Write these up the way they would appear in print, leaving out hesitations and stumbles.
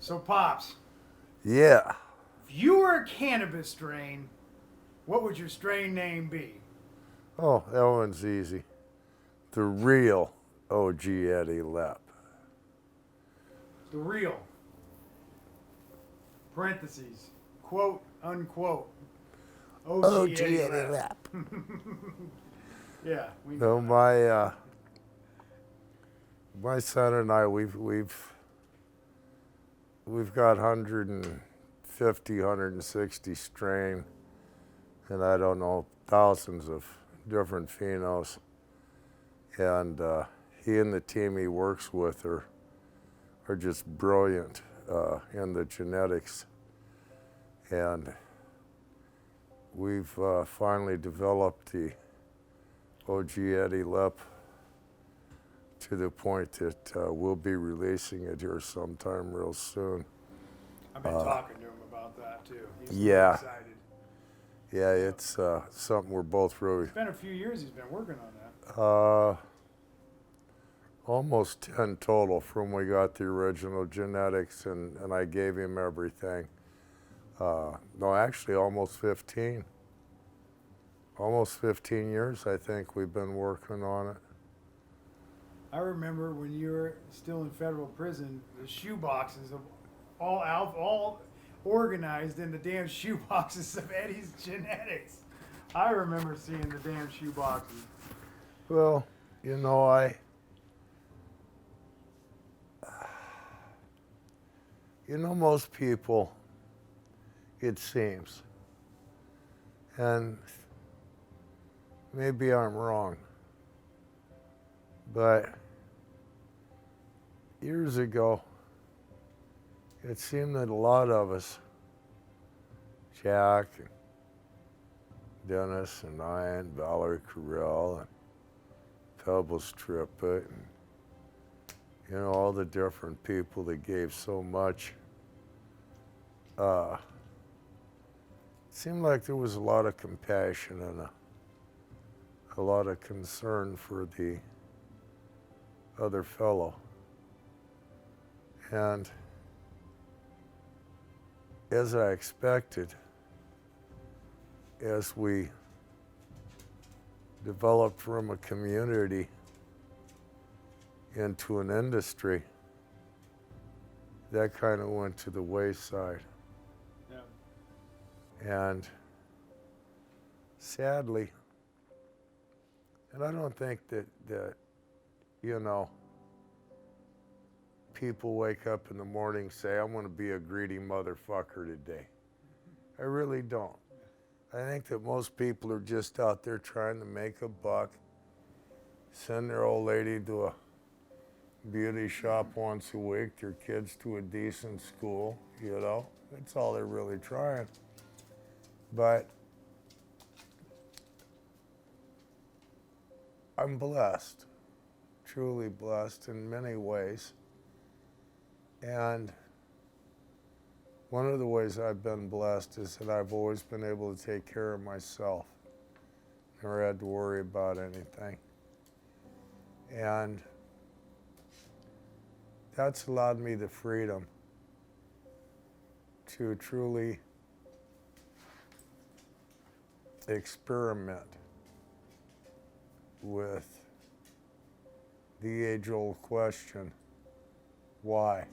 So, Pops, Yeah. if you were a cannabis strain, what would your strain name be? Oh, that one's easy. The real OG Eddy Lepp. The real. Parentheses. Quote, unquote. OG Eddy Lepp. Yeah, we know. No, my son and I, we've got 150, 160 strain, and I don't know, thousands of different phenos. And he and the team he works with are just brilliant in the genetics. And we've finally developed the OG Eddy Lepp to the point that we'll be releasing it here sometime real soon. I've been talking to him about that too. He's Yeah. really excited. Yeah, it's something we're both really, It's been a few years he's been working on that. almost 10 total from we got the original genetics and I gave him everything. No, actually almost 15. Almost 15 years, I think, we've been working on it. I remember when you were still in federal prison, the shoe boxes of all organized in the damn shoe boxes of Eddie's genetics. I remember seeing the damn shoe boxes. Well, you know, most people, it seems, and maybe I'm wrong, but years ago, it seemed that a lot of us, Jack and Dennis and I and Valerie Carell and Pebbles Trippett and, you know, all the different people that gave so much, it seemed like there was a lot of compassion and a lot of concern for the other fellow. And as I expected, as we developed from a community into an industry, that kind of went to the wayside. Yeah. And sadly, and I don't think that you know, people wake up in the morning and say, I'm going to be a greedy motherfucker today. I really don't. I think that most people are just out there trying to make a buck, send their old lady to a beauty shop once a week, their kids to a decent school, you know. That's all they're really trying. But I'm blessed, truly blessed in many ways. And one of the ways I've been blessed is that I've always been able to take care of myself. Never had to worry about anything. And that's allowed me the freedom to truly experiment with the age-old question, why?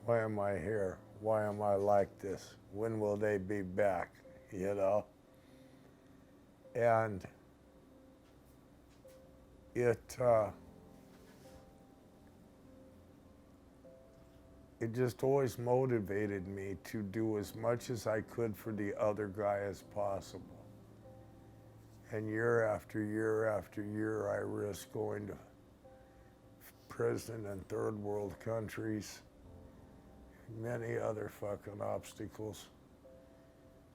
Why am I here? Why am I like this? When will they be back? You know? And it just always motivated me to do as much as I could for the other guy as possible. And year after year after year, I risked going to prison in third world countries, many other fucking obstacles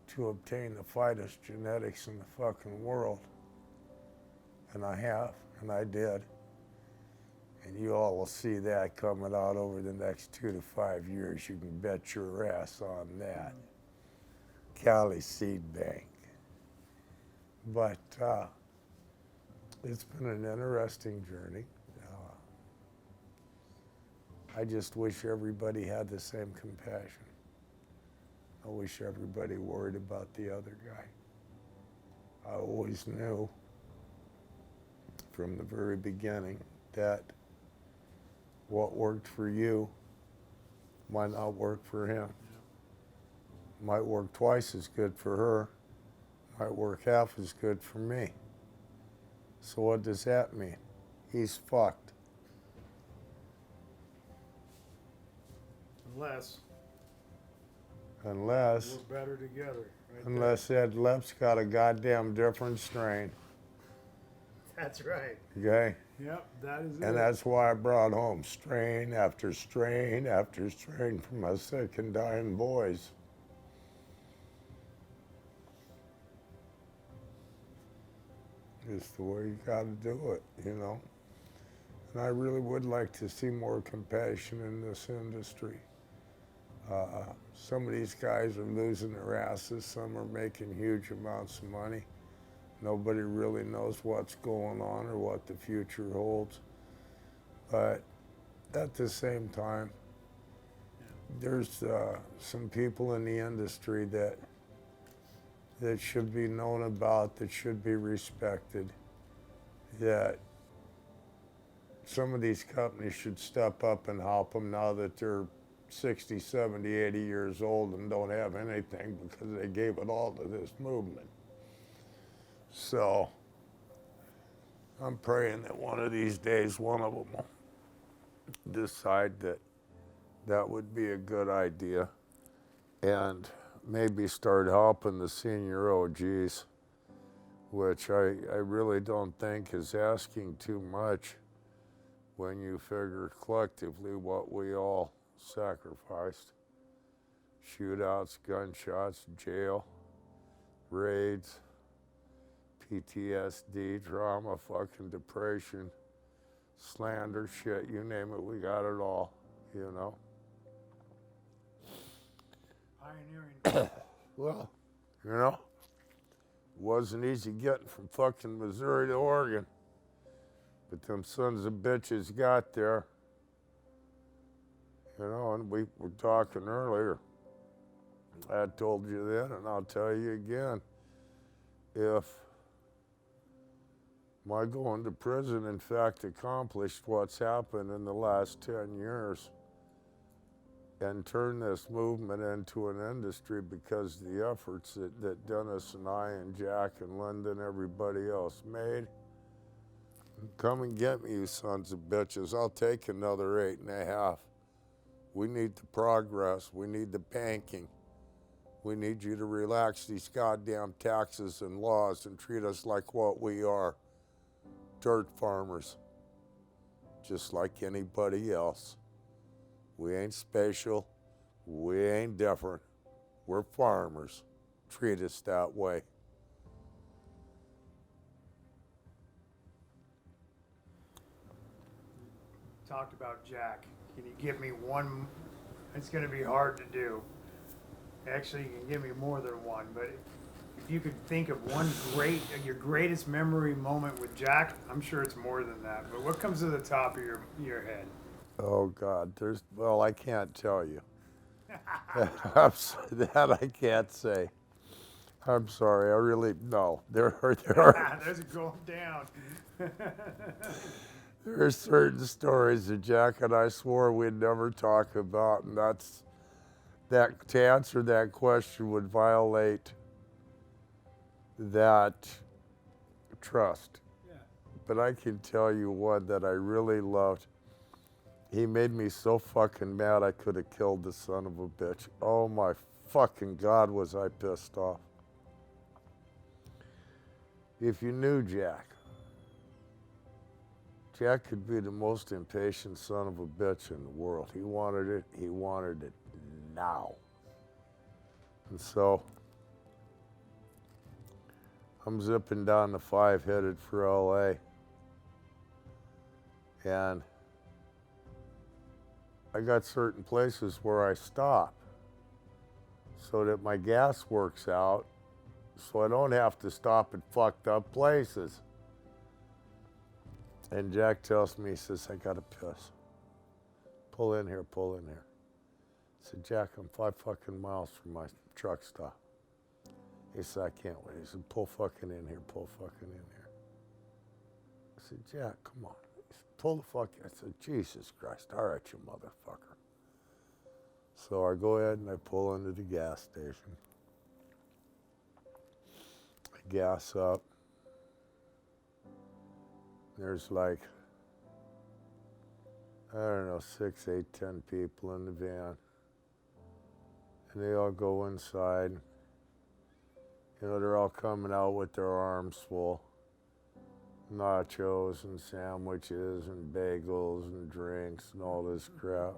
to obtain the finest genetics in the fucking world. And I have, and I did. And you all will see that coming out over the next 2 to 5 years. You can bet your ass on that. Cali Seed Bank. But it's been an interesting journey. I just wish everybody had the same compassion. I wish everybody worried about the other guy. I always knew from the very beginning that what worked for you might not work for him. Might work twice as good for her, might work half as good for me. So what does that mean? He's fucked. Unless we're better together. Right unless Eddy Lepp's got a goddamn different strain. That's right. Okay? Yep, that is it. And that's why I brought home strain after strain after strain from my sick and dying boys. It's the way you got to do it, you know. And I really would like to see more compassion in this industry. Some of these guys are losing their asses. Some are making huge amounts of money. Nobody really knows what's going on or what the future holds. But at the same time, there's some people in the industry that should be known about, that should be respected, that some of these companies should step up and help them now that they're 60, 70, 80 years old and don't have anything because they gave it all to this movement. So I'm praying that one of these days, one of them will decide that that would be a good idea and maybe start helping the senior OGs, which I really don't think is asking too much when you figure collectively what we all sacrificed. Shootouts, gunshots, jail, raids, PTSD, trauma, fucking depression, slander, shit, you name it, we got it all, you know. Pioneering. Well, you know, it wasn't easy getting from fucking Missouri to Oregon, but them sons of bitches got there. You know, and we were talking earlier. I told you then, and I'll tell you again. If my going to prison, in fact, accomplished what's happened in the last 10 years and turned this movement into an industry because of the efforts that Dennis and I and Jack and Linda and everybody else made, come and get me, you sons of bitches. I'll take another 8.5. We need the progress. We need the banking. We need you to relax these goddamn taxes and laws and treat us like what we are, dirt farmers, just like anybody else. We ain't special. We ain't different. We're farmers. Treat us that way. Talked about Jack. Can you give me one? It's going to be hard to do. Actually, you can give me more than one, but if you could think of one your greatest memory moment with Jack, I'm sure it's more than that. But what comes to the top of your head? Oh God, well, I can't tell you. That I can't say. I'm sorry, I really, no. There are There's it going down. There are certain stories that Jack and I swore we'd never talk about, and to answer that question would violate that trust. Yeah. But I can tell you one that I really loved. He made me so fucking mad I could have killed the son of a bitch. Oh my fucking God, was I pissed off. If you knew Jack could be the most impatient son of a bitch in the world. He wanted it now. And so I'm zipping down the 5 headed for LA. And I got certain places where I stop so that my gas works out so I don't have to stop at fucked up places. And Jack tells me, he says, I gotta piss. pull in here, pull in here. I said, Jack, I'm 5 fucking miles from my truck stop. He said, I can't wait. He said, pull fucking in here, pull fucking in here. I said, Jack, come on. He said, pull the fuck in. I said, Jesus Christ, all right, you motherfucker. So I go ahead and I pull into the gas station. I gas up. There's like, I don't know, 6, 8, 10 people in the van. And they all go inside. You know, they're all coming out with their arms full. Nachos and sandwiches and bagels and drinks and all this crap.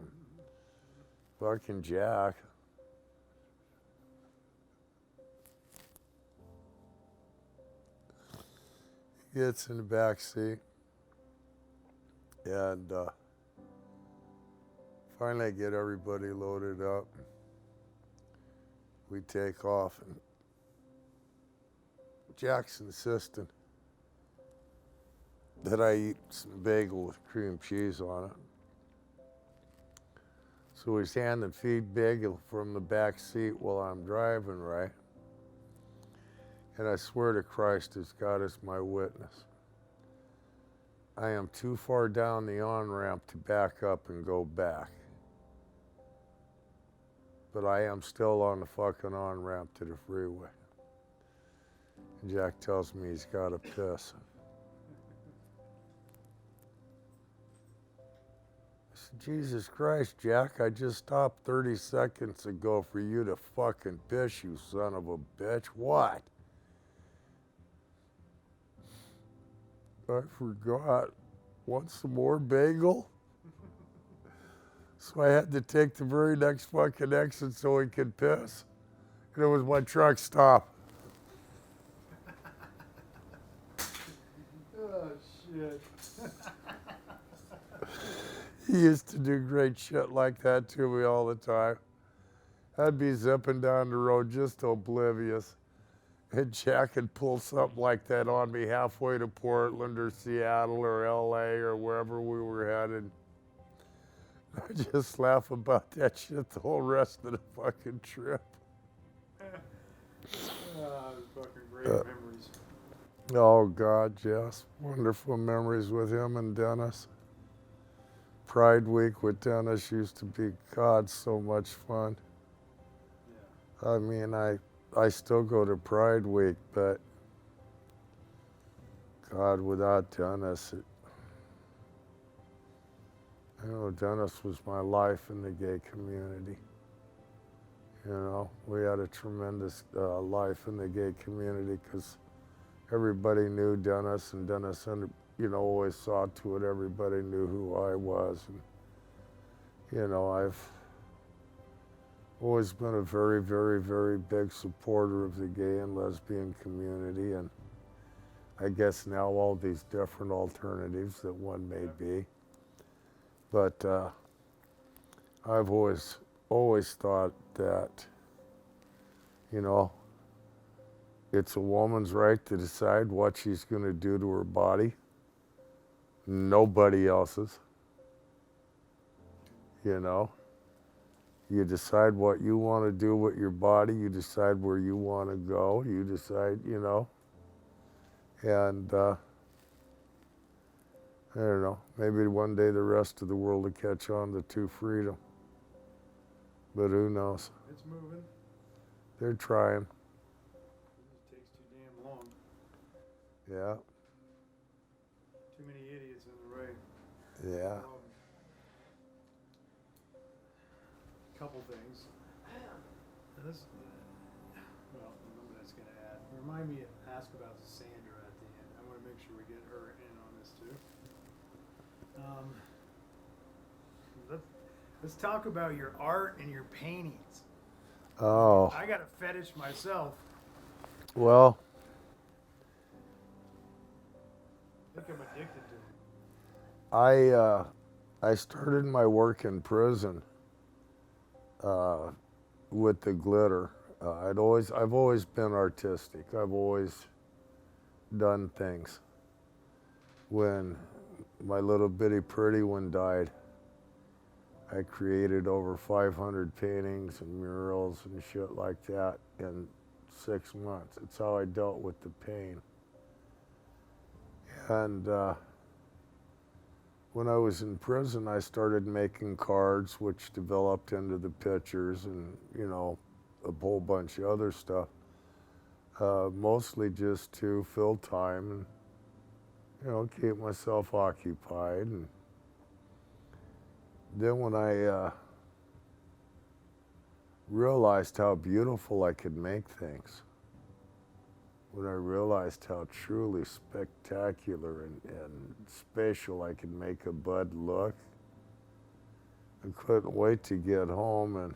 Fucking Jack. He gets in the back seat. And finally I get everybody loaded up. We take off, and Jack's insisting that I eat some bagel with cream cheese on it. So he's handing feed bagel from the back seat while I'm driving, right? And I swear to Christ, as God is my witness, I am too far down the on-ramp to back up and go back. But I am still on the fucking on-ramp to the freeway. And Jack tells me he's got to piss. I said, Jesus Christ, Jack, I just stopped 30 seconds ago for you to fucking piss, you son of a bitch. What? I forgot. Want some more bagel? So I had to take the very next fucking exit so he could piss. And it was my truck stop. Oh, shit. He used to do great shit like that to me all the time. I'd be zipping down the road just oblivious. And Jack would pull something like that on me halfway to Portland or Seattle or LA or wherever we were headed. I just laugh about that shit the whole rest of the fucking trip. Fucking great memories. Oh God, yes. Wonderful memories with him and Dennis. Pride Week with Dennis used to be, God, so much fun. Yeah. I mean, I still go to Pride Week, but God, without Dennis, you know, Dennis was my life in the gay community. You know, we had a tremendous life in the gay community because everybody knew Dennis, and Dennis, you know, always saw to it everybody knew who I was. And, you know, I've always been a very, very, very big supporter of the gay and lesbian community, and I guess now all these different alternatives that one may be. But I've always thought that, you know, it's a woman's right to decide what she's going to do to her body. Nobody else's. You know, you decide what you want to do with your body. You decide where you want to go. You decide, you know, and I don't know, maybe one day the rest of the world will catch on to freedom. But who knows? It's moving. They're trying. It just takes too damn long. Yeah. Too many idiots in the way. Yeah. Couple things. This, well, what that's going to add. Remind me to ask about Sandra at the end. I want to make sure we get her in on this too. Let's talk about your art and your paintings. Oh. I got a fetish myself. Well. I think I'm addicted to them. I started my work in prison with the glitter. I've always been artistic. I've always done things. When my little bitty pretty one died, I created over 500 paintings and murals and shit like that in 6 months. It's how I dealt with the pain. And when I was in prison, I started making cards, which developed into the pictures and, you know, a whole bunch of other stuff. Mostly just to fill time and, you know, keep myself occupied. And then when I realized how beautiful I could make things, when I realized how truly spectacular and special I could make a bud look, I couldn't wait to get home. And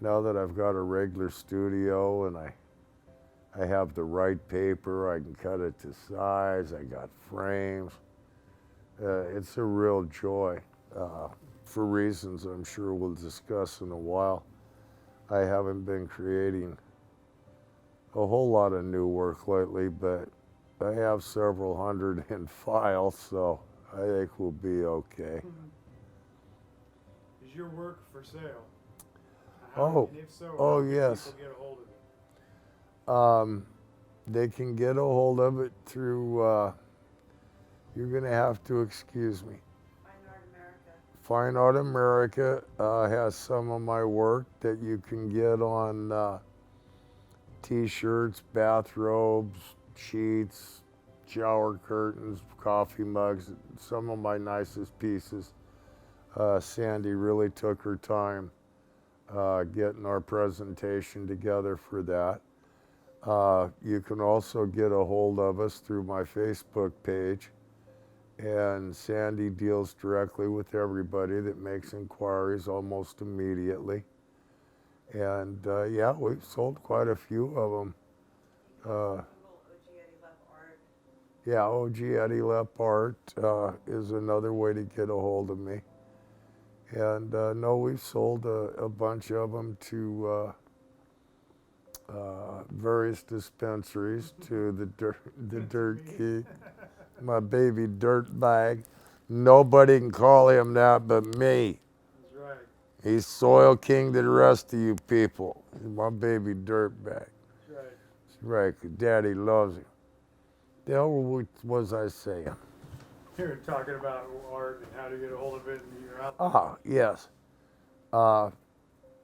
now that I've got a regular studio and I have the right paper, I can cut it to size, I got frames, it's a real joy. For reasons I'm sure we'll discuss in a while, I haven't been creating a whole lot of new work lately, but I have several hundred in file, so I think we'll be okay. Is your work for sale? Oh, and if so, oh how can yes. people get a hold of it? They can get a hold of it through, you're gonna have to excuse me. Fine Art America has some of my work that you can get on t-shirts, bathrobes, sheets, shower curtains, coffee mugs, some of my nicest pieces. Sandy really took her time getting our presentation together for that. You can also get a hold of us through my Facebook page, and Sandy deals directly with everybody that makes inquiries almost immediately. And yeah, we've sold quite a few of them. Yeah, OG Eddy Lepp Art is another way to get a hold of me. And no, we've sold a bunch of them to various dispensaries, to the Dirt King, my baby dirt bag. Nobody can call him that but me. That's right. He's Soil King to the rest of you people. He's my baby dirt bag. That's right. That's right, 'cause Daddy loves him. The hell was I saying? You were talking about art and how to get a hold of it, and you're out. Ah, yes.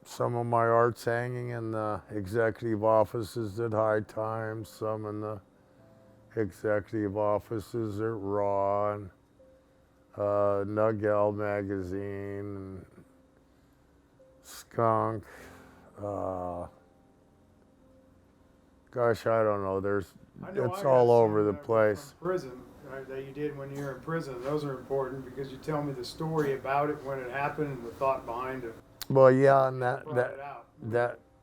Some of my art's hanging in the executive offices at High Times, some in the executive offices at Raw, and Nugget magazine, and Skunk. Gosh, I don't know. It's all over the place. From prison, right, that you did when you were in prison. Those are important because you tell me the story about it when it happened and the thought behind it. Well, yeah, and that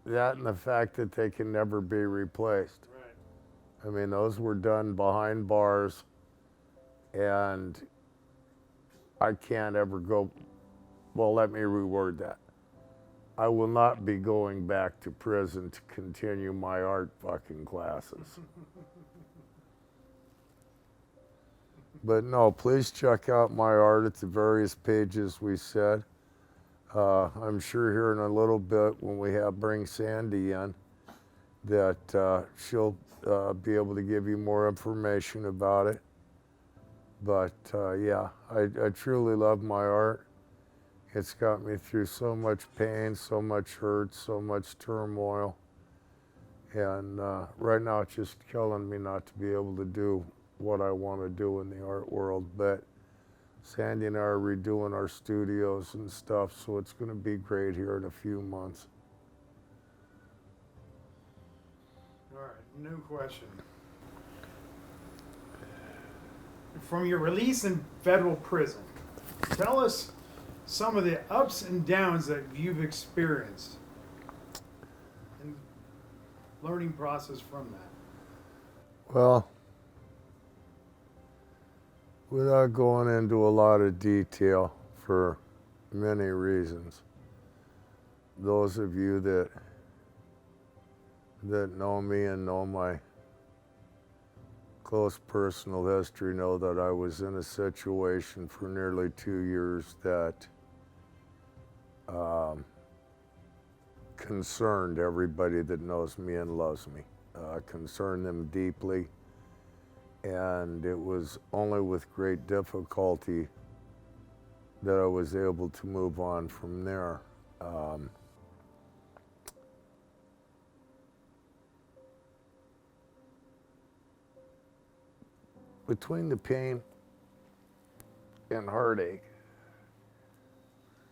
and the fact that they can never be replaced. Right. I mean, those were done behind bars, and I can't ever go. Well, let me reword that. I will not be going back to prison to continue my art fucking classes. But no, please check out my art at the various pages we said. I'm sure here in a little bit when we bring Sandy in that she'll be able to give you more information about it. But yeah, I truly love my art. It's got me through so much pain, so much hurt, so much turmoil. And right now it's just killing me not to be able to do what I want to do in the art world. But Sandy and I are redoing our studios and stuff, so it's going to be great here in a few months. All right, new question. From your release in federal prison, tell us some of the ups and downs that you've experienced and learning process from that. Well, without going into a lot of detail for many reasons, those of you that know me and know my close personal history know that I was in a situation for nearly 2 years that concerned everybody that knows me and loves me. Concerned them deeply, and it was only with great difficulty that I was able to move on from there. Between the pain and heartache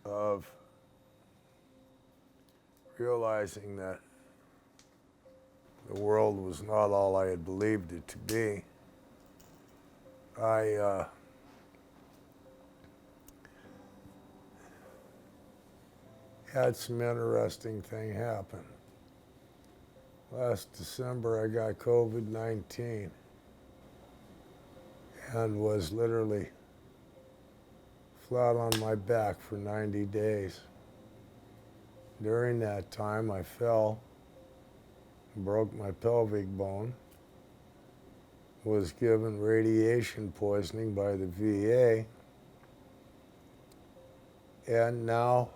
of realizing that the world was not all I had believed it to be, I had some interesting thing happen. Last December I got COVID-19 and was literally flat on my back for 90 days. During that time I fell, broke my pelvic bone, was given radiation poisoning by the VA, and now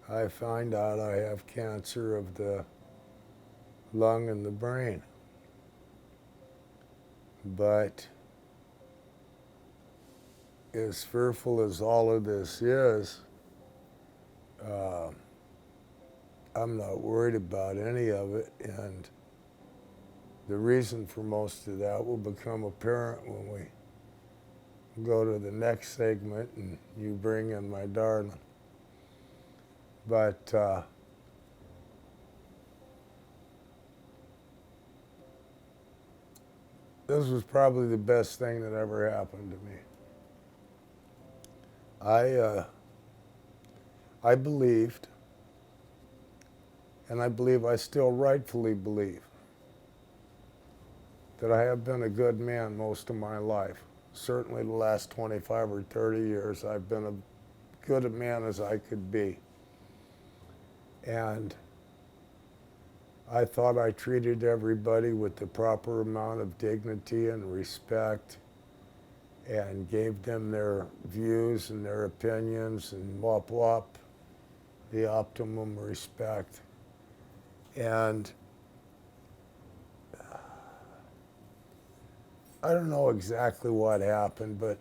I find out I have cancer of the lung and the brain. But as fearful as all of this is, I'm not worried about any of it, and the reason for most of that will become apparent when we go to the next segment and you bring in my darling. But this was probably the best thing that ever happened to me. I believed, and I believe I still rightfully believe, that I have been a good man most of my life. Certainly the last 25 or 30 years, I've been as good a man as I could be. And I thought I treated everybody with the proper amount of dignity and respect and gave them their views and their opinions and wop wop, the optimum respect. And I don't know exactly what happened, but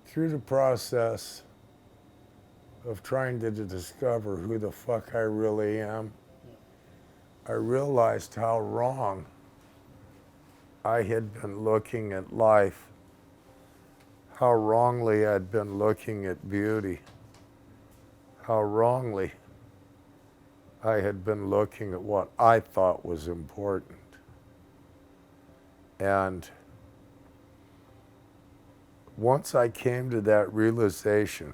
through the process of trying to discover who the fuck I really am, I realized how wrong I had been looking at life, how wrongly I'd been looking at beauty, how wrongly I had been looking at what I thought was important. And once I came to that realization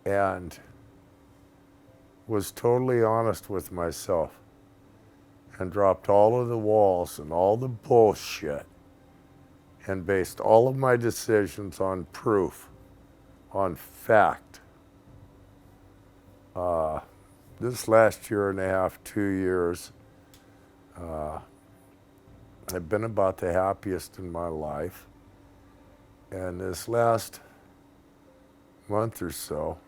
and was totally honest with myself and dropped all of the walls and all the bullshit and based all of my decisions on proof, on fact. This last year and a half, 2 years, I've been about the happiest in my life. And this last month or so,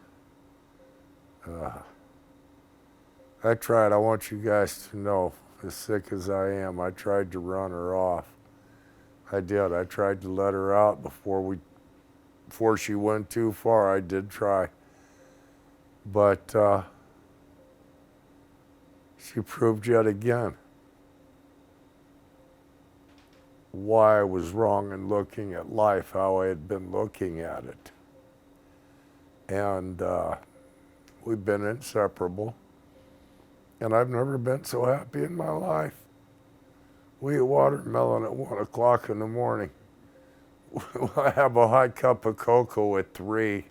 I want you guys to know, as sick as I am, I tried to run her off. I did. I tried to let her out before she went too far. I did try. But she proved yet again why I was wrong in looking at life, how I had been looking at it. And we've been inseparable. And I've never been so happy in my life. We eat watermelon at 1 o'clock in the morning. I have a hot cup of cocoa at 3.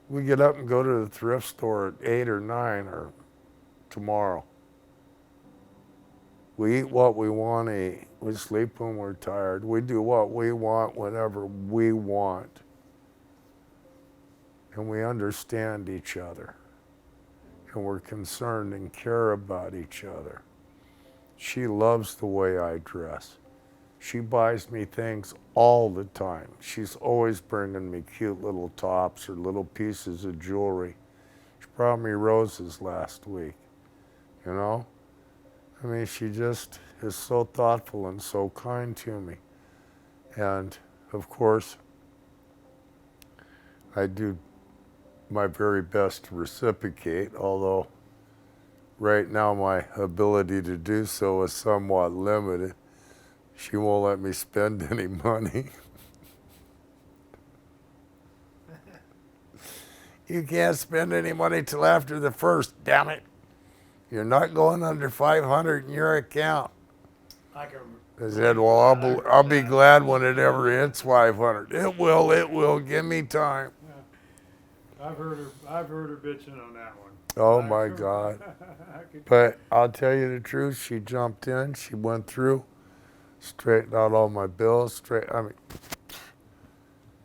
We get up and go to the thrift store at 8 or 9 or tomorrow. We eat what we want to eat. We sleep when we're tired. We do what we want whenever we want. And we understand each other. And we're concerned and care about each other. She loves the way I dress. She buys me things all the time. She's always bringing me cute little tops or little pieces of jewelry. She brought me roses last week, you know? I mean, she just is so thoughtful and so kind to me. And, of course, I do my very best to reciprocate, although right now my ability to do so is somewhat limited. She won't let me spend any money. You can't spend any money till after the 1st, damn it. You're not going under 500 in your account. I can. I said, well, I'll be glad when it ever hits 500. It will. Give me time. Yeah. I've heard her bitching on that one. Oh my God. But I'll tell you the truth, she jumped in, she went through, straightened out all my bills,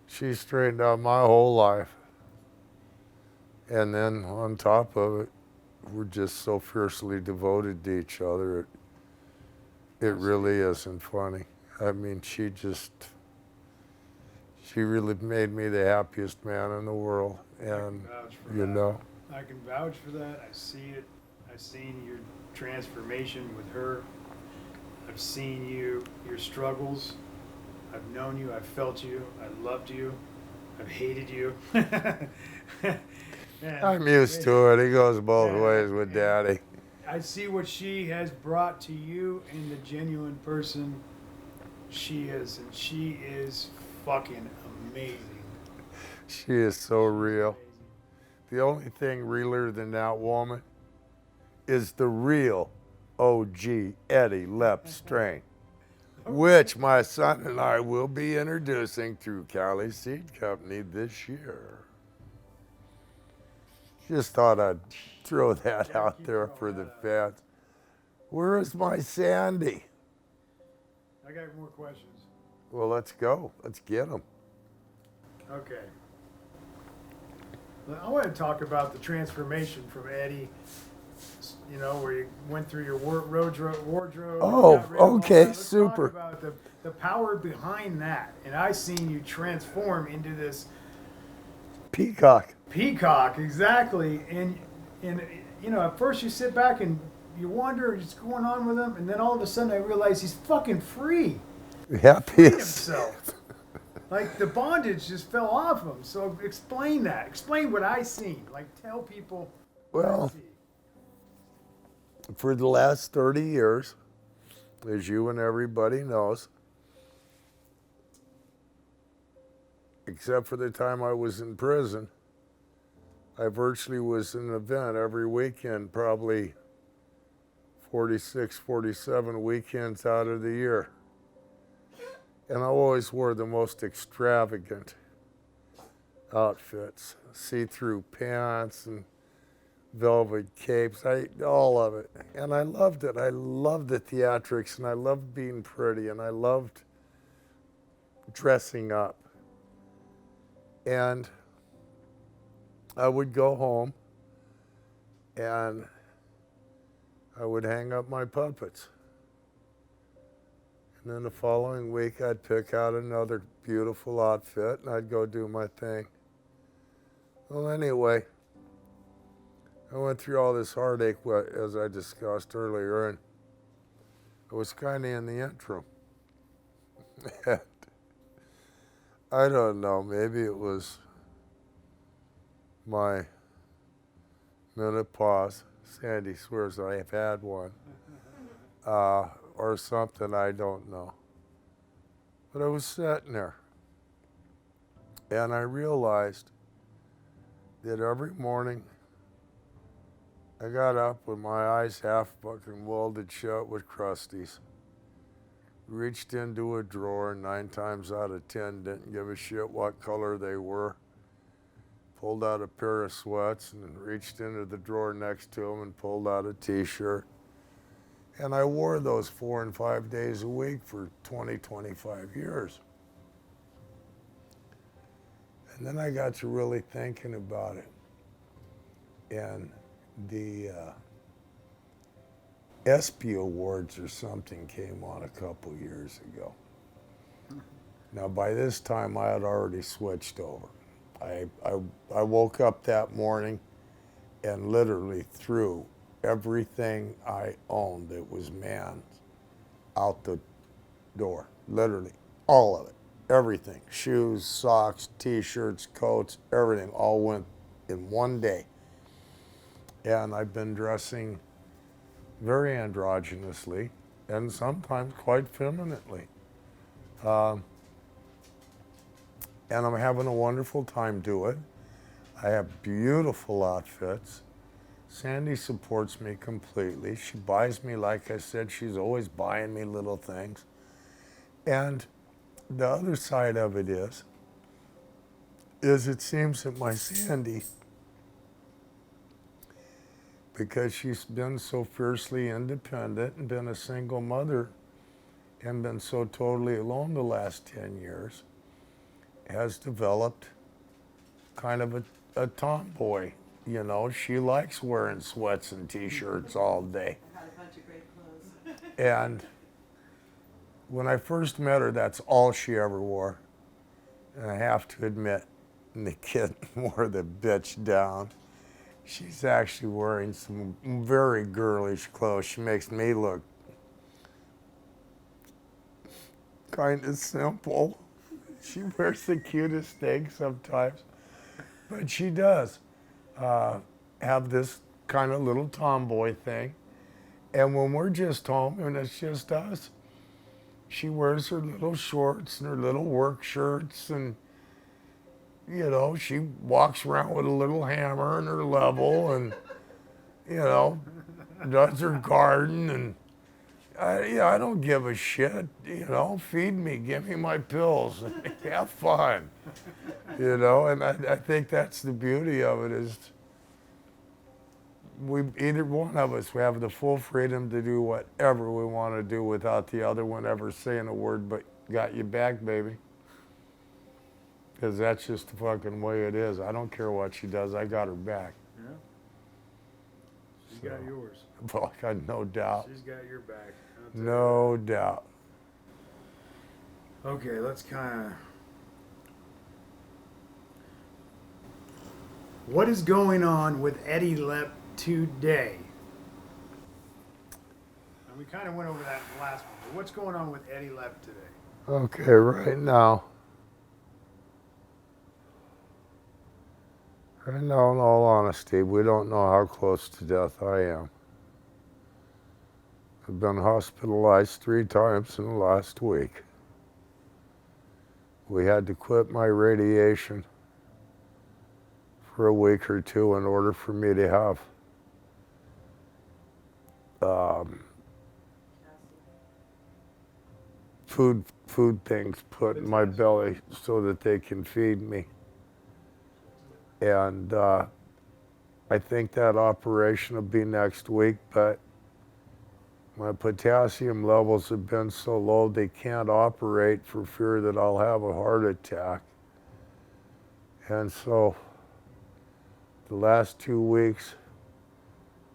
she straightened out my whole life. And then on top of it, we're just so fiercely devoted to each other. It really isn't funny. I mean, she really made me the happiest man in the world. And, you know. I can vouch for that. I see it. I've seen your transformation with her. I've seen your struggles. I've known you. I've felt you. I loved you. I've hated you. I'm used to it. He goes both ways with Daddy. I see what she has brought to you and the genuine person she is, and she is fucking amazing. She is so real. The only thing realer than that woman is the real OG Eddy Lepp strain, which my son and I will be introducing through Cali Seed Company this year. Just thought I'd throw that out there for the fans. Where is my Sandy? I got more questions. Well, let's go. Let's get them. Okay. Well, I want to talk about the transformation from Eddy, you know, where you went through your wardrobe. Oh, got rid of all okay, that. Let's super. talk about the power behind that. And I seen you transform into this Peacock. peacock, exactly. And you know, at first you sit back and you wonder what's going on with him, and then all of a sudden I realize he's fucking free. Happiest. Himself. Like the bondage just fell off him. So explain that. Explain what I seen. Like tell people what I Well, see. for the last 30 years, as you and everybody knows, except for the time I was in prison, I virtually was in an event every weekend, probably 46, 47 weekends out of the year. And I always wore the most extravagant outfits, see-through pants and velvet capes, all of it. And I loved it. I loved the theatrics, and I loved being pretty, and I loved dressing up. And I would go home and I would hang up my puppets. And then the following week I'd pick out another beautiful outfit and I'd go do my thing. Well, anyway, I went through all this heartache, as I discussed earlier, and I was kind of in the interim. I don't know, maybe it was my menopause. Sandy swears I have had one. Or something, I don't know. But I was sitting there, and I realized that every morning I got up with my eyes half fucking welded shut with crusties, reached into a drawer, 9 times out of 10 didn't give a shit what color they were, pulled out a pair of sweats and reached into the drawer next to them and pulled out a t-shirt. And I wore those 4 and 5 days a week for 20, 25 years. And then I got to really thinking about it. And the ESPY Awards or something came on a couple years ago. Now, by this time, I had already switched over. I woke up that morning and literally threw everything I owned that was man's out the door. Literally, all of it. Everything. Shoes, socks, t-shirts, coats, everything all went in one day. And I've been dressing very androgynously and sometimes quite femininely. And I'm having a wonderful time doing it. I have beautiful outfits. Sandy supports me completely. She buys me, like I said, she's always buying me little things. And the other side of it is it seems that my Sandy, because she's been so fiercely independent and been a single mother and been so totally alone the last 10 years, has developed kind of a tomboy. You know, she likes wearing sweats and t-shirts all day. I had a bunch of great clothes. And when I first met her, that's all she ever wore. And I have to admit, the kid wore the bitch down. She's actually wearing some very girlish clothes. She makes me look kind of simple. She wears the cutest things sometimes, but she does have this kind of little tomboy thing. And when we're just home and it's just us, she wears her little shorts and her little work shirts, and you know, she walks around with a little hammer and her level, and you know, does her garden. And I don't give a shit. You know, feed me, give me my pills, have fun. You know, and I think that's the beauty of it, is either one of us, we have the full freedom to do whatever we want to do without the other one ever saying a word but got you back, baby. Because that's just the fucking way it is. I don't care what she does, I got her back. Yeah. She's got yours. Well, I got no doubt. She's got your back. No doubt. Okay, let's kind of. What is going on with Eddy Lepp today? And we kind of went over that in the last one, but what's going on with Eddy Lepp today? Okay, right now, in all honesty, we don't know how close to death I am. I've been hospitalized 3 times in the last week. We had to quit my radiation for a week or 2 in order for me to have food things put in my belly so that they can feed me. And I think that operation will be next week, but my potassium levels have been so low they can't operate for fear that I'll have a heart attack. And so the last 2 weeks,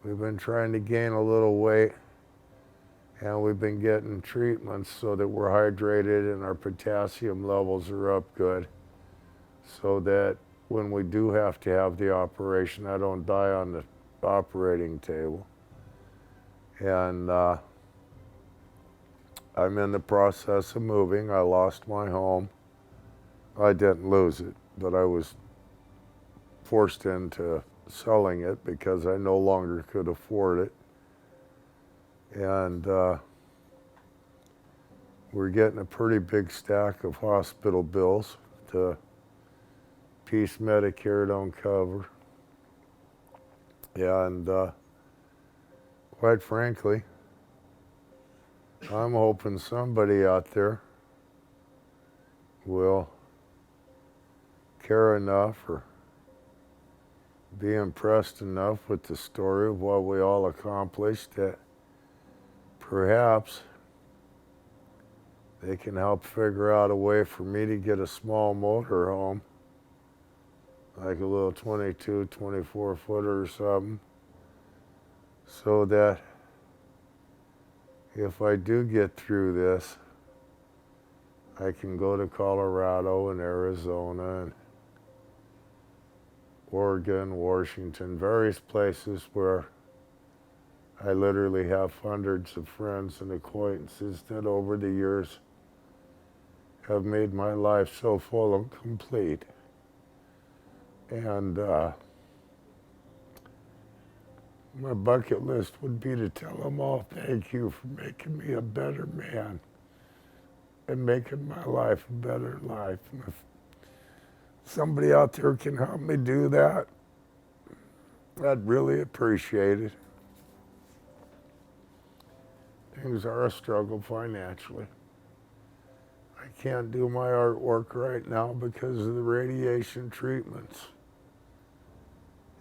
we've been trying to gain a little weight, and we've been getting treatments so that we're hydrated and our potassium levels are up good, so that when we do have to have the operation, I don't die on the operating table. And I'm in the process of moving. I lost my home. I didn't lose it, but I was forced into selling it because I no longer could afford it. And we're getting a pretty big stack of hospital bills to piece Medicare don't cover. And quite frankly, I'm hoping somebody out there will care enough or be impressed enough with the story of what we all accomplished that perhaps they can help figure out a way for me to get a small motor home, like a little 22, 24 footer or something, so that if I do get through this, I can go to Colorado and Arizona and Oregon, Washington, various places where I literally have hundreds of friends and acquaintances that over the years have made my life so full and complete. And my bucket list would be to tell them all thank you for making me a better man and making my life a better life. And if somebody out there can help me do that, I'd really appreciate it. Things are a struggle financially. I can't do my artwork right now because of the radiation treatments.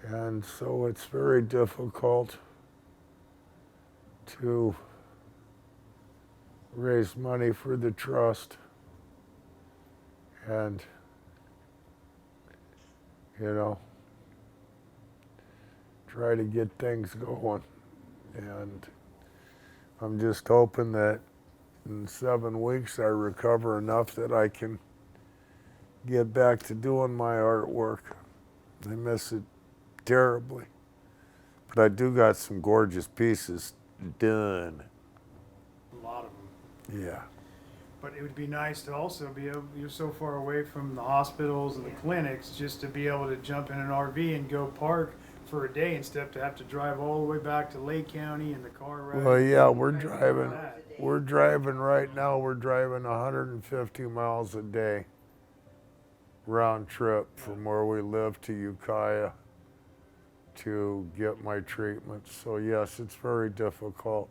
And so it's very difficult to raise money for the trust and, try to get things going. And I'm just hoping that in 7 weeks I recover enough that I can get back to doing my artwork. I miss it terribly. But I do got some gorgeous pieces done. A lot of them. Yeah. But it would be nice to also be able, you're so far away from the hospitals and the clinics, just to be able to jump in an RV and go park for a day instead of to have to drive all the way back to Lake County in the car ride. Well, yeah, we're driving right now, we're driving 150 miles a day round trip from where we live to Ukiah to get my treatment. So yes, it's very difficult.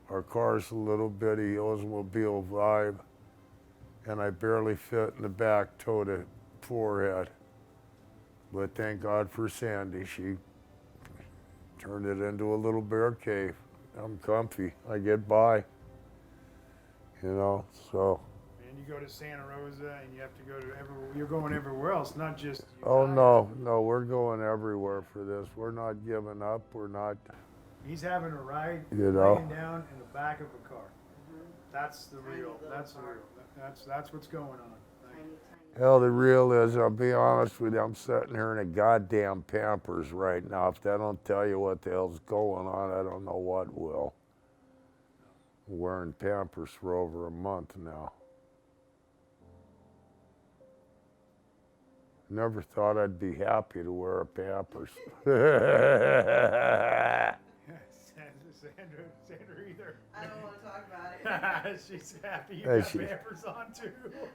Our car's a little bitty Oldsmobile Vibe, and I barely fit in the back toe to forehead. But thank God for Sandy. She turned it into a little bear cave. I'm comfy. I get by. So. And you go to Santa Rosa and you have to go to you're going everywhere else, not just Oh, no, we're going everywhere for this. We're not giving up. We're not. He's having a ride You know. laying down in the back of a car. That's the Tiny real. little That's the car. real. That's what's going on. Tiny. Hell, the real is, I'll be honest with you, I'm sitting here in a goddamn Pampers right now. If that don't tell you what the hell's going on, I don't know what will. I'm wearing Pampers for over a month now. Never thought I'd be happy to wear a Pampers. Sandra either. I don't want to talk about it. She's happy you Hey, got she- Pampers on too. Well,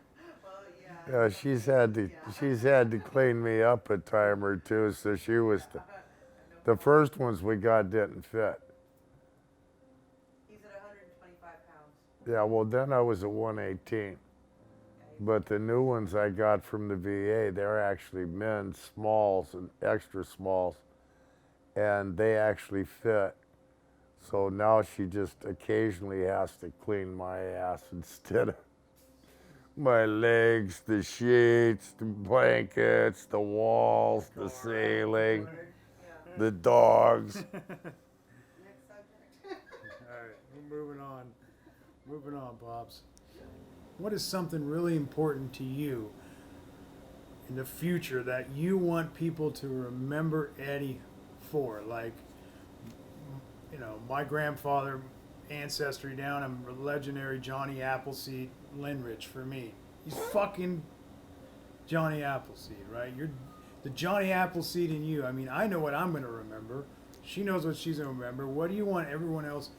Yeah, she's had to clean me up a time or two, so she was the first ones we got didn't fit. He's at 125 pounds. Yeah, well then I was at 118. But the new ones I got from the VA, they're actually men's smalls and extra smalls, and they actually fit. So now she just occasionally has to clean my ass instead of my legs, the sheets, the blankets, the walls, the ceiling, Yeah. the dogs. Next subject. All right, we're moving on. Moving on, Pops. What is something really important to you in the future that you want people to remember Eddy for? Like, my grandfather, ancestry down, I'm legendary Johnny Appleseed Linrich for me. He's fucking Johnny Appleseed, right? You're the Johnny Appleseed in you. I mean, I know what I'm going to remember. She knows what she's going to remember. What do you want everyone else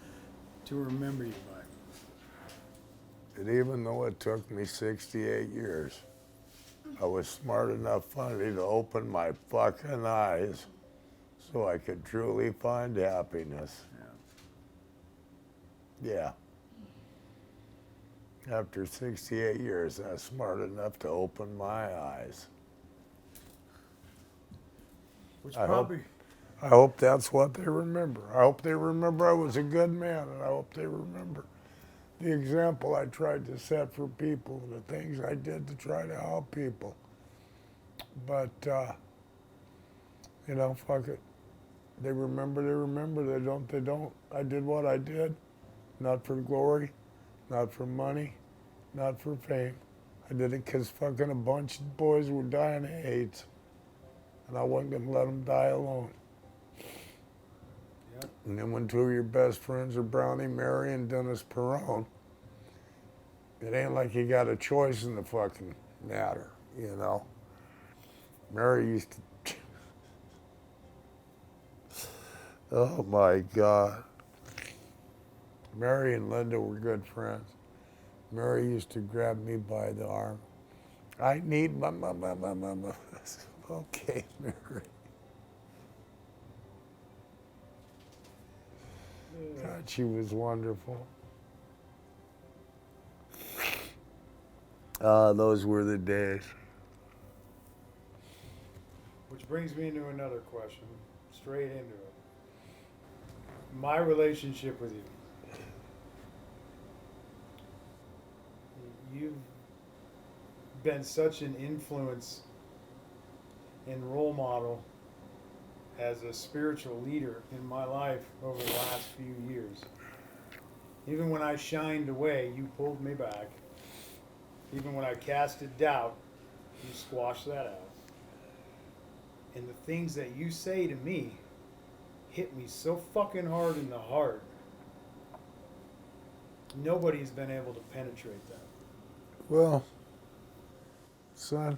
to remember you by? And even though it took me 68 years, I was smart enough finally to open my fucking eyes so I could truly find happiness. Yeah. After 68 years, I was smart enough to open my eyes. Which I probably... hope that's what they remember. I hope they remember I was a good man, and I hope they remember the example I tried to set for people, the things I did to try to help people. But, fuck it. They remember, they don't. I did what I did, not for glory, not for money, not for fame. I did it because fucking a bunch of boys were dying of AIDS. And I wasn't going to let them die alone. Yep. And then when two of your best friends are Brownie Mary and Dennis Perone, it ain't like you got a choice in the fucking matter, you know. Mary used to... Oh my God. Mary and Linda were good friends. Mary used to grab me by the arm. I need my. Okay, Mary. God, she was wonderful. Those were the days. Which brings me into another question, straight into it. My relationship with you. You've been such an influence and role model as a spiritual leader in my life over the last few years. Even when I shined away, you pulled me back. Even when I casted doubt, you squashed that out. And the things that you say to me hit me so fucking hard in the heart. Nobody's been able to penetrate that. Well, son,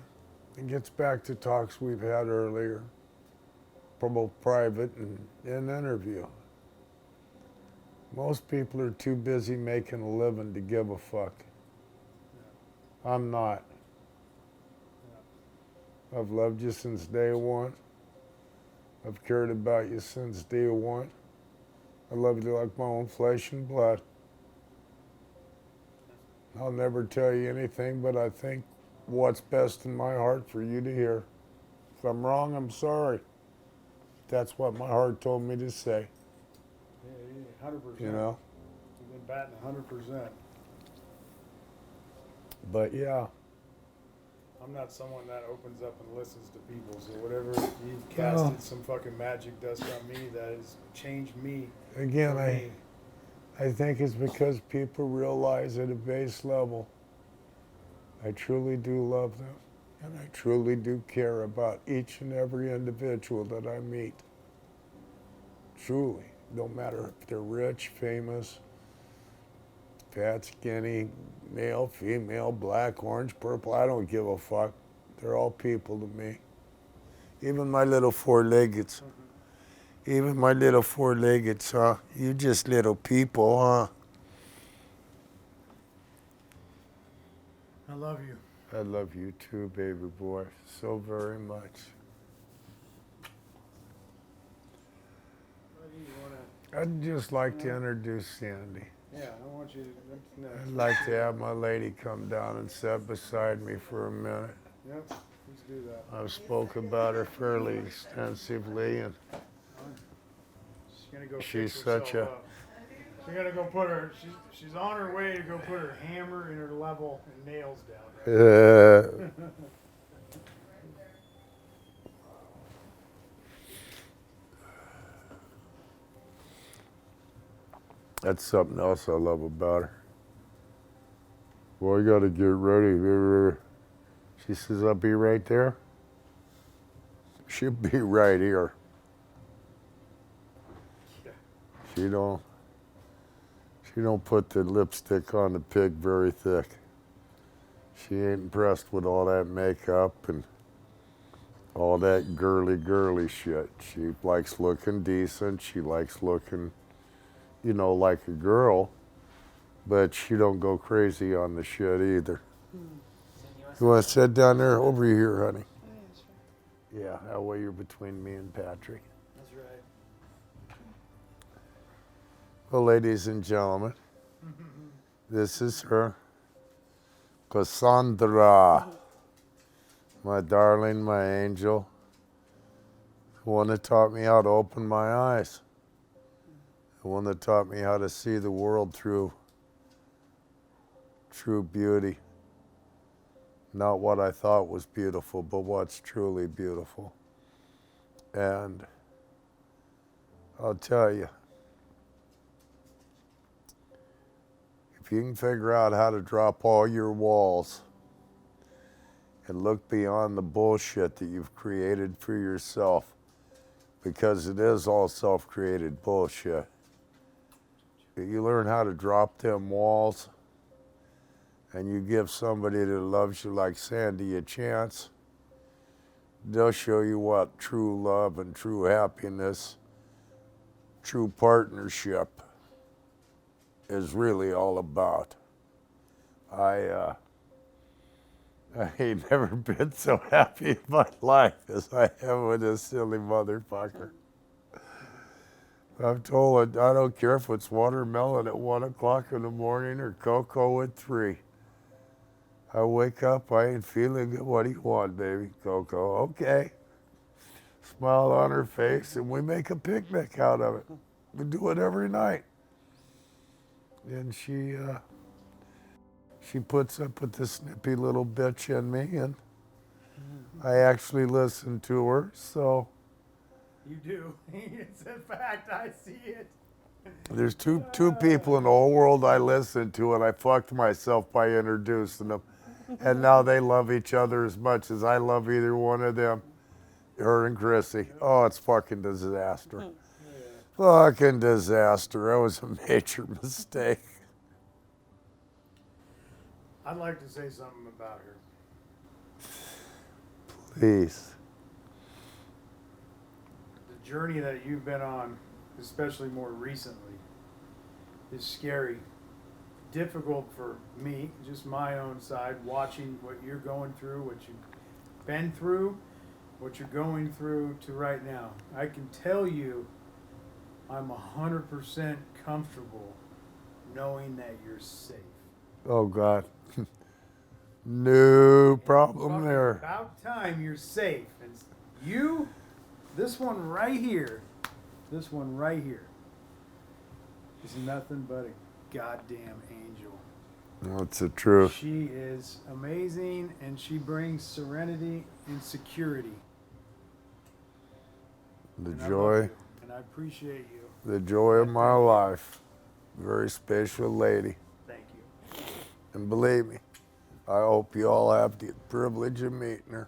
it gets back to talks we've had earlier, both private and in interview. Most people are too busy making a living to give a fuck. I'm not. I've loved you since day one. I've cared about you since day one. I love you like my own flesh and blood. I'll never tell you anything, but I think what's best in my heart for you to hear. If I'm wrong, I'm sorry. That's what my heart told me to say. Yeah, 100%. You know? You've been batting 100%. But yeah. I'm not someone that opens up and listens to people, so whatever you've casted some fucking magic dust on me that has changed me. Again, I think it's because people realize at a base level, I truly do love them, and I truly do care about each and every individual that I meet. Truly, no matter if they're rich, famous, fat, skinny, male, female, black, orange, purple, I don't give a fuck. They're all people to me. Even my little four-leggeds. Even my little four-leggeds, huh? You just little people, huh? I love you. I love you too, baby boy, so very much. What do you wanna? I'd just like to introduce Sandy. Yeah, I want you to. I'd like to have my lady come down and sit beside me for a minute. Yep, let's do that. I've spoke about her fairly extensively, and She's gonna go. She's fix such herself a- up. She's gonna go put her. She's on her way to go put her hammer and her level and nails down. Right? That's something else I love about her. Boy, you gotta get ready. She says, I'll be right there. She'll be right here. Yeah. She don't put the lipstick on the pig very thick. She ain't impressed with all that makeup and all that girly shit. She likes looking decent. She likes looking, you know, like a girl, but she don't go crazy on the shit either. You want to sit down there? Over here, honey. Yeah, that way you're between me and Patrick. That's right. Well, ladies and gentlemen, this is her, Cassandra, my darling, my angel, the one that taught me how to open my eyes, the one that taught me how to see the world through true beauty. Not what I thought was beautiful, but what's truly beautiful. And I'll tell you, If you can figure out how to drop all your walls and look beyond the bullshit that you've created for yourself, because it is all self-created bullshit. If you learn how to drop them walls and you give somebody that loves you like Sandy a chance, they'll show you what true love and true happiness, true partnership is really all about. I ain't never been so happy in my life as I have with this silly motherfucker. I've told her, I don't care if it's watermelon at 1 o'clock in the morning or cocoa at 3. I wake up, I ain't feeling good. What do you want, baby? Cocoa. Okay. Smile on her face, and we make a picnic out of it. We do it every night. And she puts up with this snippy little bitch in me, and I actually listen to her, so. You do. It's a fact. I see it. There's two people in the whole world I listen to, and I fucked myself by introducing them. And now they love each other as much as I love either one of them, her and Chrissy. Oh, it's fucking disaster. Fucking disaster. That was a major mistake. I'd like to say something about her. Please. The journey that you've been on, especially more recently, is scary. Difficult for me, just my own side, watching what you're going through, what you've been through, what you're going through to right now. I can tell you I'm 100% comfortable knowing that you're safe. Oh, God. No problem Fucking there. About time you're safe. And you, this one right here is nothing but a goddamn angel. That's the truth. She is amazing, and she brings serenity and security. The And I love joy, you, and I appreciate you. the joy of my life. Very special lady. Thank you. And believe me, I hope you all have the privilege of meeting her.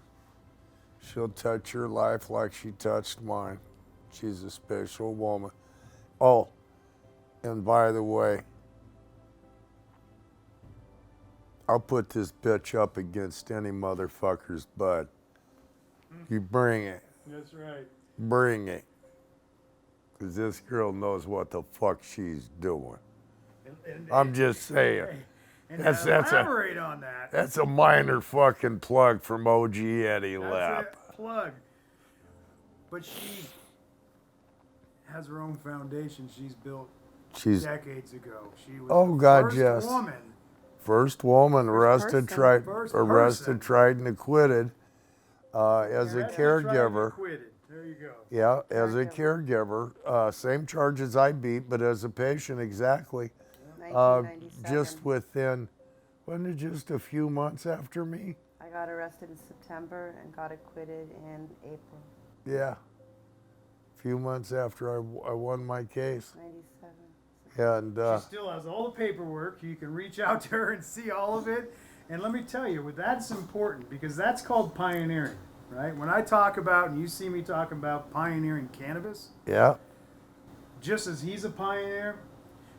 She'll touch your life like she touched mine. She's a special woman. Oh, and by the way, I'll put this bitch up against any motherfucker's butt. You bring it. That's right. Bring it. Because this girl knows what the fuck she's doing. I'm just saying. And That's elaborate on that. That's a minor fucking plug from OG Eddy Lepp. That's a plug. But she has her own foundation she's built decades ago. She was Oh, the God, first yes. woman. First woman arrested, tried, First arrested, person. tried, and acquitted as a Arrested, tried, and caregiver. acquitted. There you go. Yeah, as a caregiver. Same charges I beat, but as a patient, exactly. 1997. Just within, wasn't it just a few months after me? I got arrested in September and got acquitted in April. Yeah. A few months after I won my case. 97. And She still has all the paperwork. You can reach out to her and see all of it. And let me tell you, that's important because that's called pioneering, right? When I talk about, and you see me talking about pioneering cannabis, yeah, just as he's a pioneer,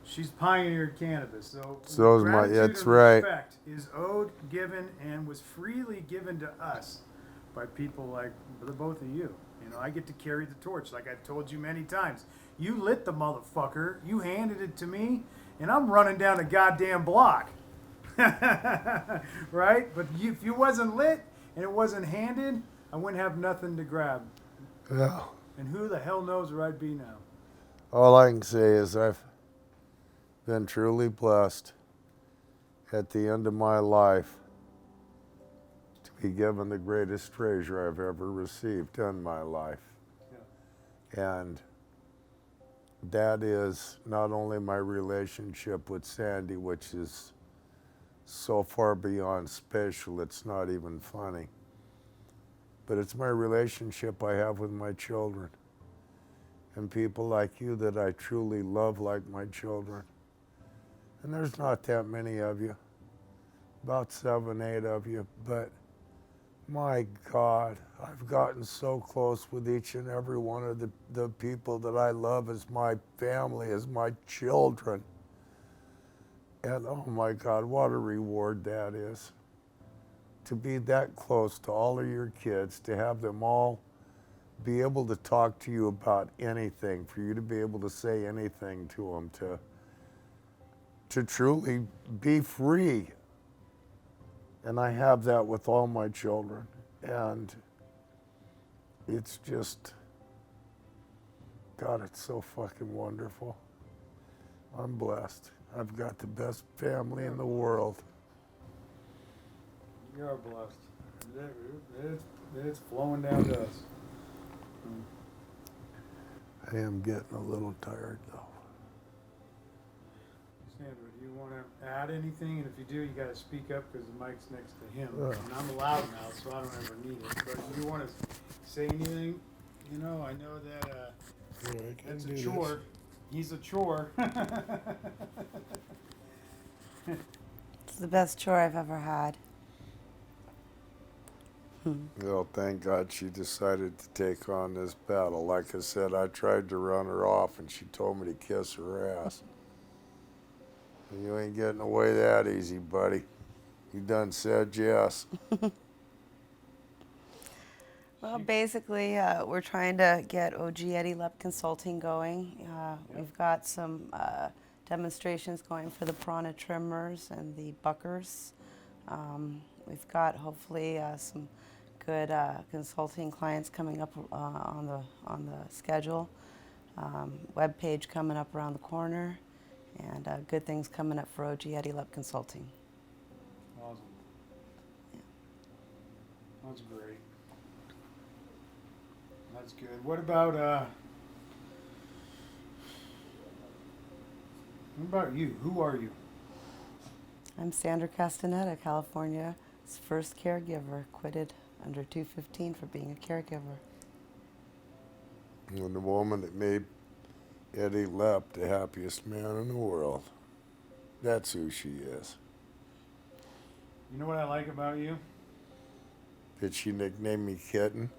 she's pioneered cannabis. So is my, gratitude that's and right. respect is owed, given, and was freely given to us by people like the both of you. You know, I get to carry the torch, like I've told you many times. You lit the motherfucker. You handed it to me, and I'm running down a goddamn block. Right? But if you wasn't lit and it wasn't handed, I wouldn't have nothing to grab. Yeah. And who the hell knows where I'd be now? All I can say is I've been truly blessed at the end of my life to be given the greatest treasure I've ever received in my life. Yeah. And that is not only my relationship with Sandy, which is so far beyond special, it's not even funny, but it's my relationship I have with my children and people like you that I truly love like my children. And there's not that many of you, about 7, 8 of you, but my God, I've gotten so close with each and every one of the people that I love as my family, as my children. And oh my God, what a reward that is. To be that close to all of your kids, to have them all be able to talk to you about anything, for you to be able to say anything to them, to truly be free. And I have that with all my children. And it's just, God, it's so fucking wonderful. I'm blessed. I've got the best family in the world. You are blessed. It's flowing down to us. I am getting a little tired though. Sandra, do you want to add anything? And if you do, you got to speak up because the mic's next to him. Yeah. And I'm a loudmouth, so I don't ever need it. But if you want to say anything, you know, I know that that's a chore. He's a chore. It's the best chore I've ever had. Well, thank God she decided to take on this battle. Like I said, I tried to run her off and she told me to kiss her ass. You ain't getting away that easy, buddy. You done said yes. Well, basically, we're trying to get OG Eddy Lepp Consulting going. We've got some demonstrations going for the piranha trimmers and the buckers. We've got hopefully some good consulting clients coming up on the schedule. Web page coming up around the corner, and good things coming up for OG Eddy Lepp Consulting. Awesome. Yeah. That's great. That's good. What about you? Who are you? I'm Sandra Castaneda, California's first caregiver, quitted under 215 for being a caregiver. And the woman that made Eddy Lepp the happiest man in the world. That's who she is. You know what I like about you? Did she nickname me Kitten?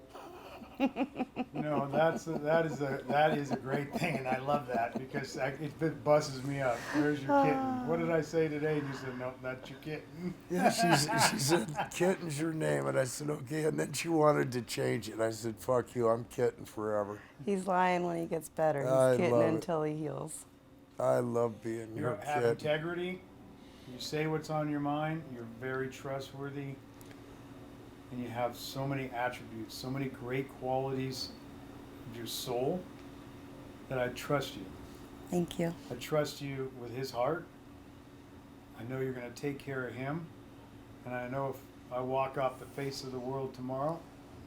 No, that is a great thing, and I love that because it busses me up. Where's your kitten? What did I say today? And you said, no, that's your kitten. Yeah, she said, Kitten's your name. And I said, okay. And then she wanted to change it. I said, fuck you, I'm Kitten forever. He's lying when he gets better. I He's kitten love it. until he heals. I love being You your have kid. integrity. You say what's on your mind. You're very trustworthy. And you have so many attributes, so many great qualities of your soul that I trust you. Thank you. I trust you with his heart. I know you're going to take care of him. And I know if I walk off the face of the world tomorrow,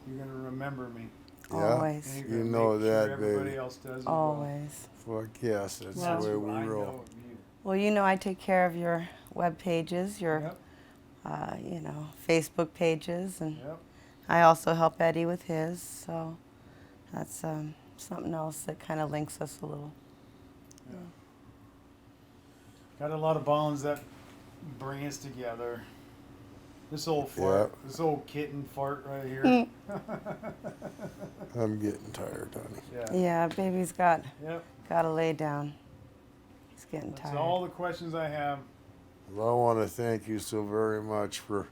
you're going to remember me. Yeah, Always. And you're you gonna know make that, sure everybody baby. else does as Always. Fuck yes, that's well. the way what we I roll. know of you. Well, you know I take care of your web pages, your Yep, Facebook pages, and yep. I also help Eddie with his. So that's something else that kind of links us a little. Yeah. Got a lot of bonds that bring us together. This old fart, this old kitten fart right here. I'm getting tired, honey. Yeah. Yeah, baby's got Yep. to lay down. He's getting That's tired. all the questions I have. Well, I want to thank you so very much for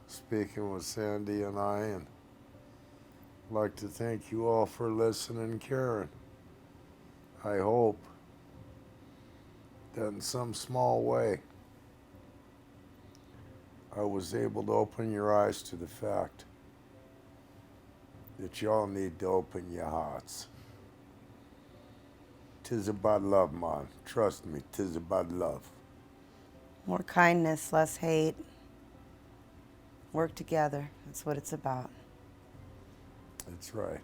speaking with Sandy and I, and I'd like to thank you all for listening and caring. I hope that in some small way I was able to open your eyes to the fact that y'all need to open your hearts. 'Tis about love, man. Trust me, 'tis about love. More kindness, less hate. Work together. That's what it's about. That's right.